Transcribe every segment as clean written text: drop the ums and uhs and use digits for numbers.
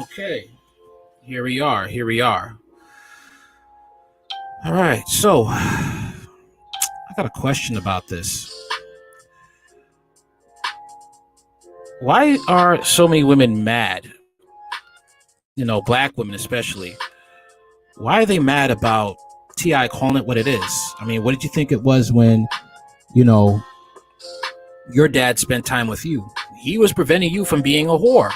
Okay, here we are. Here we are. All right, so I got a question about this. Why are so many women mad? Black women especially. Why are they mad about Ti calling it what it is? I mean, what did you think it was when you know your dad spent time with you? He was preventing you from being a whore.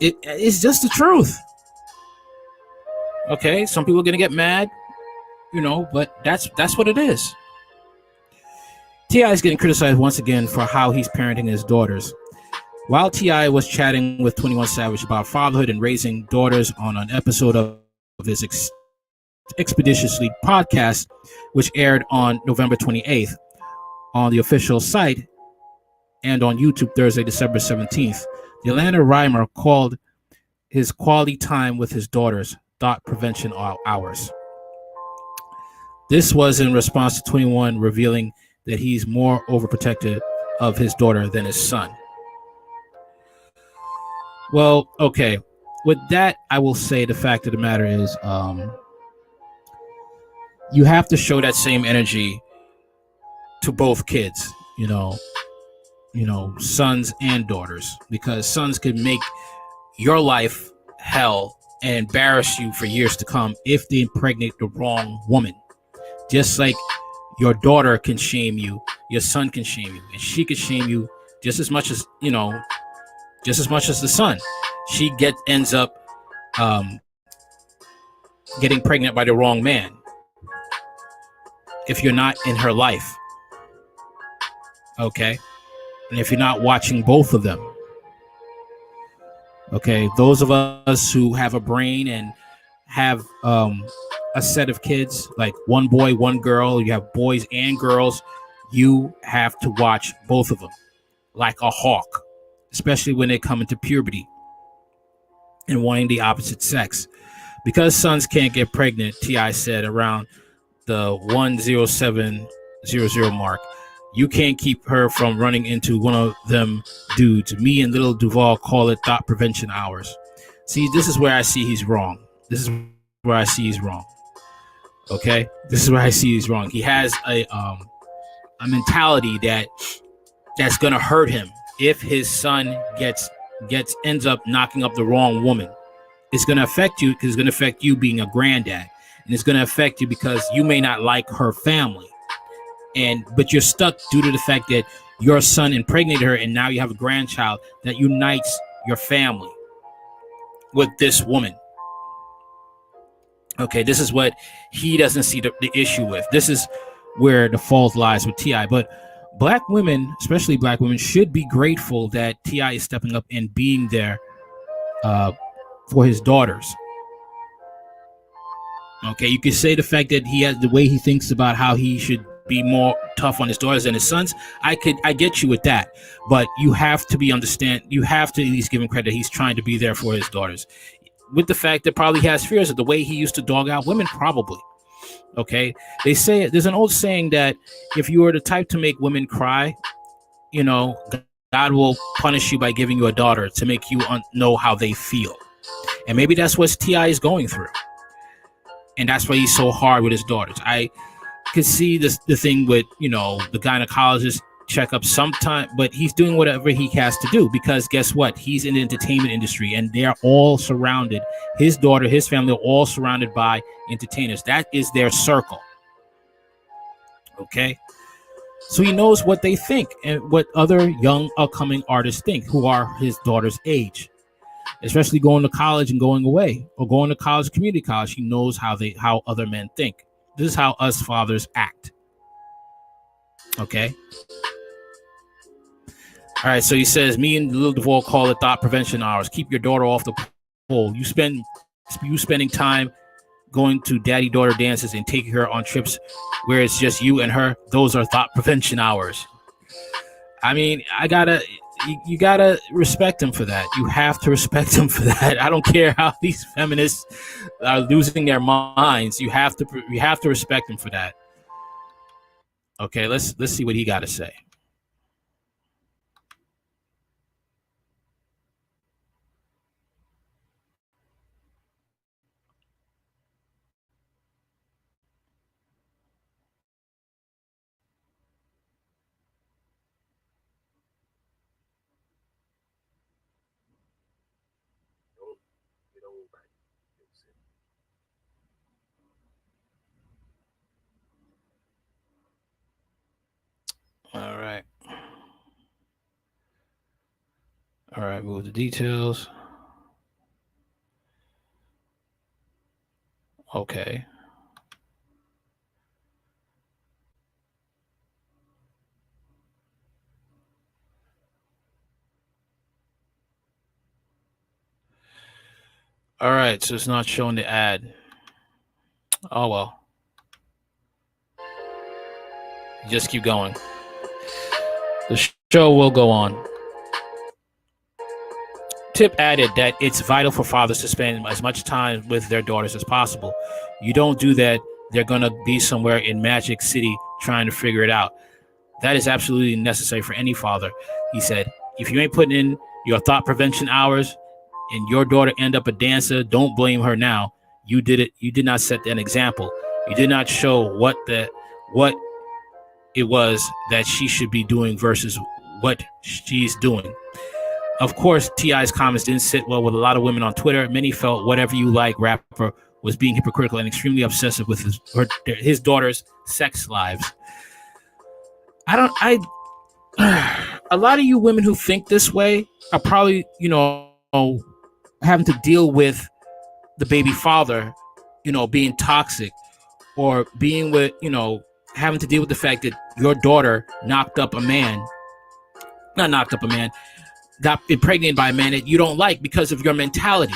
It's just the truth. Okay, some people are gonna get mad, but that's what it is. Ti is getting criticized once again for how he's parenting his daughters. While Ti was chatting with 21 Savage about fatherhood and raising daughters on an episode of his Expeditiously podcast, which aired on November 28th on the official site and on YouTube Thursday, December 17th, the Atlanta rhymer called his quality time with his daughters thot prevention hours. This was in response to 21 revealing that he's more overprotective of his daughter than his son. Well, okay. With that, I will say the fact of the matter is you have to show that same energy to both kids, sons and daughters, because sons can make your life hell and embarrass you for years to come if they impregnate the wrong woman. Just like your daughter can shame you, your son can shame you, and she can shame you just as much as the son. She ends up getting pregnant by the wrong man if you're not in her life. Okay, and if you're not watching both of them. Okay, those of us who have a brain and have a set of kids, like one boy, one girl, you have boys and girls, you have to watch both of them like a hawk, especially when they come into puberty and wanting the opposite sex. Because sons can't get pregnant, Ti said around the 10700 mark, you can't keep her from running into one of them dudes. Me and little Duval call it thot prevention hours. See, this is where I see he's wrong. Okay, this is where I see he's wrong. He has a mentality that's gonna hurt him if his son ends up knocking up the wrong woman. It's gonna affect you because it's gonna affect you being a granddad, and it's gonna affect you because you may not like her family, but you're stuck due to the fact that your son impregnated her, and now you have a grandchild that unites your family with this woman. Okay, this is what he doesn't see the issue with. This is where the fault lies with Ti. But black women, especially black women, should be grateful that Ti is stepping up and being there for his daughters. Okay, you could say the fact that he has the way he thinks about how he should be more tough on his daughters than his sons. I get you with that, but you have to you have to at least give him credit. He's trying to be there for his daughters, with the fact that probably he has fears of the way he used to dog out women, probably. Okay, they say there's an old saying that if you are the type to make women cry, God will punish you by giving you a daughter to make you know how they feel. And maybe that's what Ti is going through, and that's why he's so hard with his daughters. I could see the thing with the gynecologist checkup sometime, but he's doing whatever he has to do, because guess what? He's in the entertainment industry, and they're all surrounded. His daughter, his family are all surrounded by entertainers. That is their circle. Okay, so he knows what they think and what other young upcoming artists think who are his daughter's age, especially going to college and going away, or going to college, community college. He knows how other men think. This is how us fathers act. Okay. All right. So he says, me and Lil Duval call it thot prevention hours. Keep your daughter off the pole. You spending time going to daddy-daughter dances and taking her on trips where it's just you and her. Those are thot prevention hours. I mean, you gotta respect him for that. You have to respect him for that. I don't care how these feminists are losing their minds. You have to respect him for that. Okay, let's see what he got to say. All right. All right, move the details. Okay. All right, so it's not showing the ad. Oh well. Just keep going. The show will go on. Tip added that it's vital for fathers to spend as much time with their daughters as possible. You don't do that, they're going to be somewhere in Magic City trying to figure it out. That is absolutely necessary for any father. He said, if you ain't putting in your thought prevention hours and your daughter end up a dancer, don't blame her now. You did it. You did not set an example. You did not show what it was that she should be doing versus what she's doing. Of course, T.I.'s comments didn't sit well with a lot of women on Twitter. Many felt Whatever You Like rapper was being hypocritical and extremely obsessive with his daughter's sex lives. A lot of you women who think this way are probably, having to deal with the baby father, being toxic, or being with, having to deal with the fact that your daughter got impregnated by a man that you don't like because of your mentality.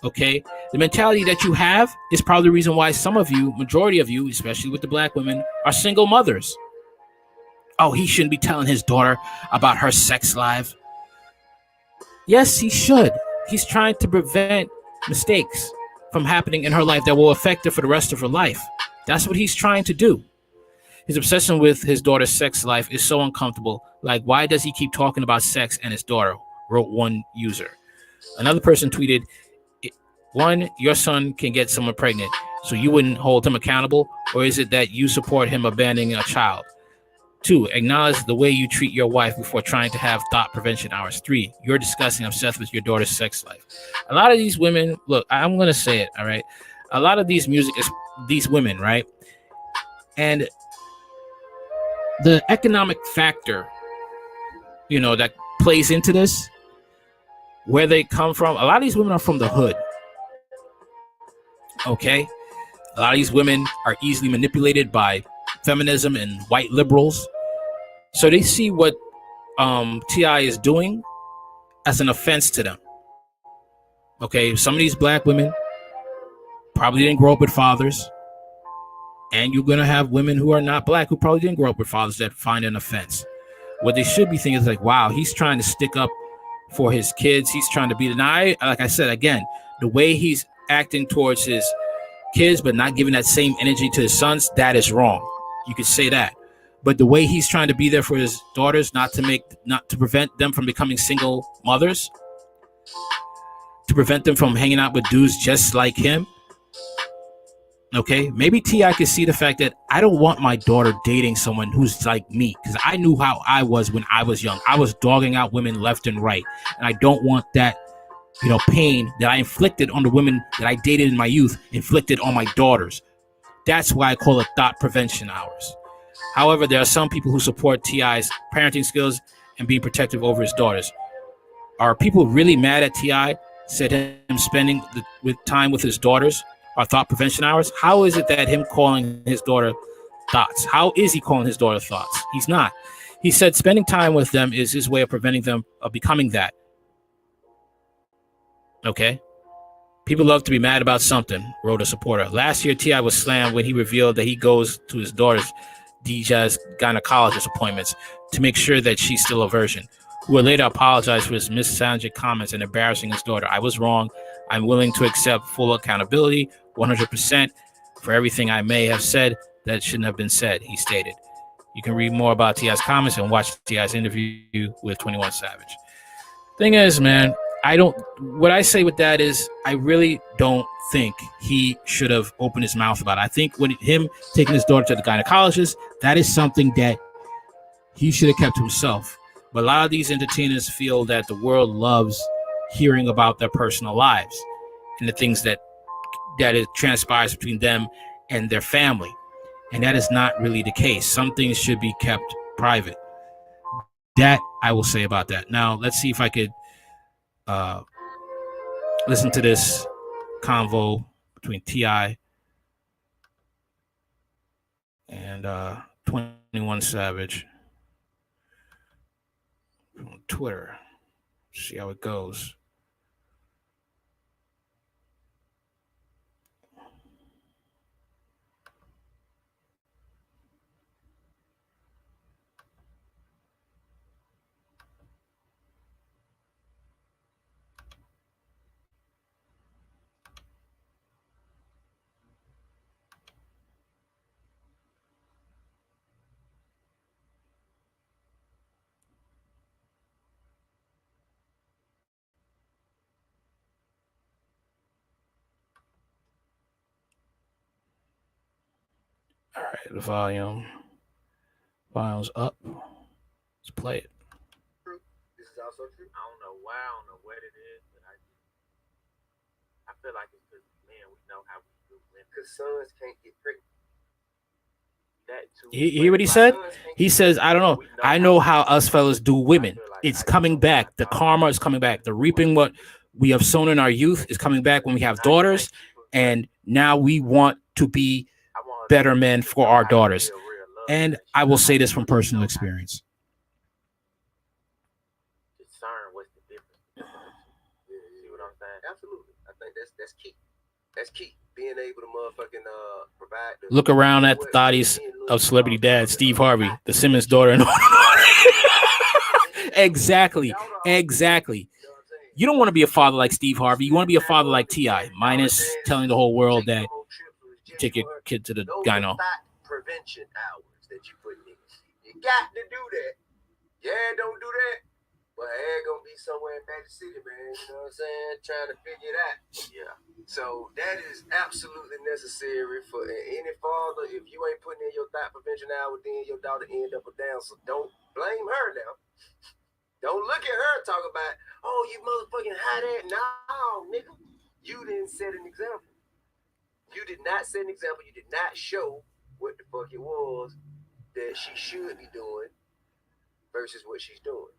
Okay, the mentality that you have is probably the reason why some of you, majority of you, especially with the black women, are single mothers. Oh, he shouldn't be telling his daughter about her sex life. Yes, he should. He's trying to prevent mistakes from happening in her life that will affect her for the rest of her life. That's what he's trying to do. His obsession with his daughter's sex life is so uncomfortable. Like, why does he keep talking about sex and his daughter? Wrote one user. Another person tweeted, one, your son can get someone pregnant, so you wouldn't hold him accountable? Or is it that you support him abandoning a child? 2, acknowledge the way you treat your wife before trying to have thought prevention hours. 3, you're discussing obsessed with your daughter's sex life. A lot of these women, look, I'm going to say it, all right? A lot of these women, right? And the economic factor, that plays into this, where they come from. A lot of these women are from the hood. Okay? A lot of these women are easily manipulated by feminism and white liberals. So they see what T.I. is doing as an offense to them. Okay? Some of these black women probably didn't grow up with fathers. And you're going to have women who are not black who probably didn't grow up with fathers that find an offense. What they should be thinking is like, wow, he's trying to stick up for his kids. He's trying to be denied. Like I said, again, the way he's acting towards his kids, but not giving that same energy to his sons, that is wrong. You could say that. But the way he's trying to be there for his daughters, not to prevent them from becoming single mothers, to prevent them from hanging out with dudes just like him. Okay, maybe T.I. could see the fact that I don't want my daughter dating someone who's like me, because I knew how I was when I was young. I was dogging out women left and right, and I don't want that, pain that I inflicted on the women that I dated in my youth inflicted on my daughters. That's why I call it thought prevention hours. However, there are some people who support T.I.'s parenting skills and being protective over his daughters. Are people really mad at T.I. said him spending with time with his daughters are thought prevention hours? How is it that him calling his daughter thoughts? How is he calling his daughter thoughts? He's not. He said spending time with them is his way of preventing them of becoming that. Okay? People love to be mad about something, wrote a supporter. Last year, T.I. was slammed when he revealed that he goes to his daughter's DJ's gynecologist appointments to make sure that she's still a virgin, who would later apologize for his misandric comments and embarrassing his daughter. I was wrong. I'm willing to accept full accountability, 100%, for everything I may have said that shouldn't have been said, he stated. You can read more about T.I.'s comments and watch T.I.'s interview with 21 Savage. Thing is, man, what I say with that is I really don't think he should have opened his mouth about it. I think when him taking his daughter to the gynecologist, that is something that he should have kept to himself. But a lot of these entertainers feel that the world loves hearing about their personal lives. and the things that it transpires between them and their family. And that is not really the case. Some things should be kept private. That I will say about that. Now, let's see if I could listen to this convo between T.I. and 21 Savage on Twitter. See how it goes. All right, the volume's up. Let's play it. This is also true. I don't know why, I don't know what it is, but I feel like it's because, man, we know how we do women. Because sons can't get pregnant. You hear what he said? He says, I don't know. I know how us fellas do women. It's coming back. The karma is coming back. The reaping what we have sown in our youth is coming back when we have daughters. And now we want to be better men for our daughters. And I will say this from personal experience. What's the difference? See what I'm saying? Absolutely. I think that's key. That's key. Being able to motherfucking provide. Look around at the thotties of celebrity dad, Steve Harvey, the Simmons daughter. Exactly. You don't want to be a father like Steve Harvey. You want to be a father like T.I., minus telling the whole world that you take your kid to the gyno. Prevention hours that you put in. You got to do that. Yeah, don't do that. But I ain't gonna be somewhere in Magic City, man. You know what I'm saying? Trying to figure it out. Yeah. So that is absolutely necessary for any father. If you ain't putting in your thot prevention hour, then your daughter end up or down. So don't blame her now. Don't look at her talk about, oh, you motherfucking hot ass. No, nigga. You didn't set an example. You did not set an example. You did not show what the fuck it was that she should be doing versus what she's doing.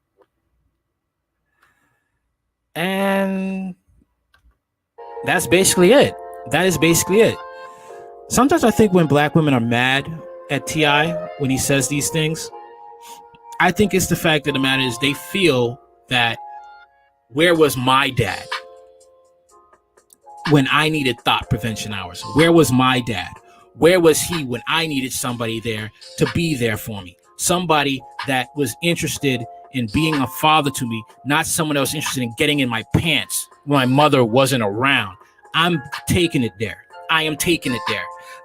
And that's basically it. That is basically it. Sometimes I think when black women are mad at T.I. when he says these things, I think it's the fact that the matter is they feel that where was my dad when I needed thot prevention hours? Where was my dad? Where was he when I needed somebody there to be there for me? Somebody that was interested in being a father to me, not someone that was interested in getting in my pants when my mother wasn't around. I'm taking it there. I am taking it there.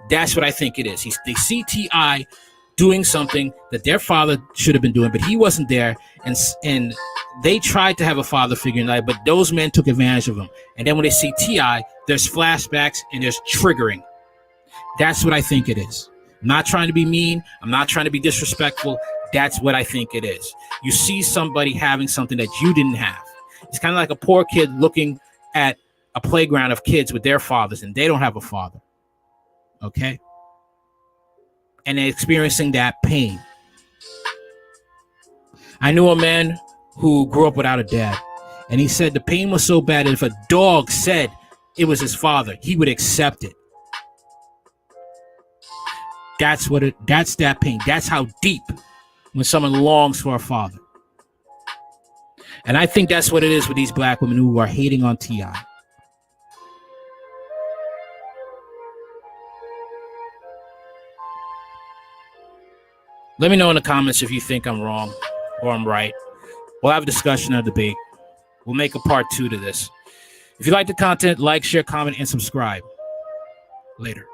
That's what I think it is. They see T.I. doing something that their father should have been doing, but he wasn't there, and they tried to have a father figure in life, but those men took advantage of him. And then when they see T.I., there's flashbacks and there's triggering. That's what I think it is. I'm not trying to be mean. I'm not trying to be disrespectful. That's what I think it is. You see somebody having something that you didn't have. It's kind of like a poor kid looking at a playground of kids with their fathers and they don't have a father. Okay? And they're experiencing that pain. I knew a man who grew up without a dad, and he said the pain was so bad that if a dog said it was his father, he would accept it. That's that pain. That's how deep when someone longs for a father. And I think that's what it is with these black women who are hating on T.I. Let me know in the comments if you think I'm wrong or I'm right. We'll have a discussion or debate. We'll make a part 2 to this. If you like the content, like, share, comment, and subscribe. Later.